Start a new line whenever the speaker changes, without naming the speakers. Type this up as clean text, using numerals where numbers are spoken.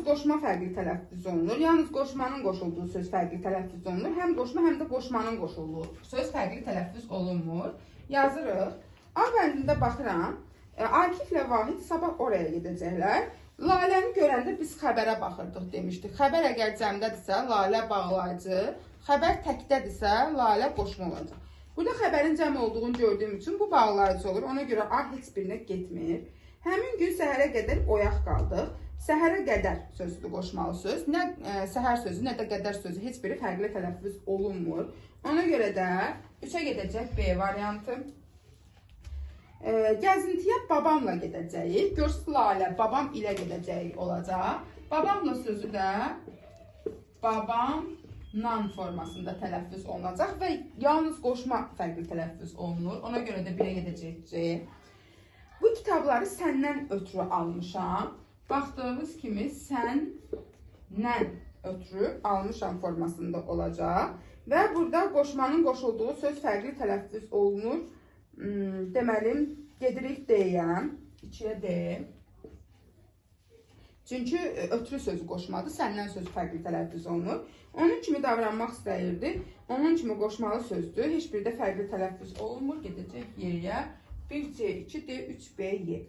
Yalnız qoşma fərqli tələffüz olunur. Yalnız qoşmanın qoşulduğu söz fərqli tələffüz olunur. Həm qoşma, həm də qoşmanın qoşulduğu söz fərqli tələffüz olunmur. Yazırıq. A bəndində baxıram. Akiflə Vahid sabah oraya gedəcəklər. Laləni görəndə biz xəbərə baxırdıq demişdik. Xəbər əgər cəmdədirsə, lalə bağlayıcı. Xəbər təkdədirsə, lalə qoşma olacaq. Burada xəbərin cəm olduğunu gördüyüm üçün bu bağlayıcı olur. Ona görə A heç birinə getmir. Həmin gün səhərə qədər oyaq qaldıq. Səhərə qədər sözüdür qoşmalı söz. Nə səhər sözü, nə də qədər sözü heç biri fərqli tələffüz olunmur. Ona görə də 3-ə gedəcək B variantı. Gəzintiyə babamla gedəcəyik. Görsüz Lalə babam ilə gedəcəyik olacaq. Babamla sözü də babamla formasında tələffüz olunacaq və yalnız qoşma fərqli tələffüz olunur. Ona görə də 1-ə gedəcək C. Bu kitabları səndən ötürü almışam. Baxdığınız kimi səndən ötürü almışam formasında olacaq. Və burada qoşmanın qoşulduğu söz fərqli tələffüz olunur. Deməli, gedirik D-yə. 2-yə D. Çünki ötürü sözü qoşmadır, səndən sözü fərqli tələffüz olunur. Onun kimi davranmaq istəyirdi. Onun kimi qoşmalı sözdür. Heç bir də fərqli tələffüz olunmur. Gedəcək Y-yə. 1C, 2D, 3B, Y.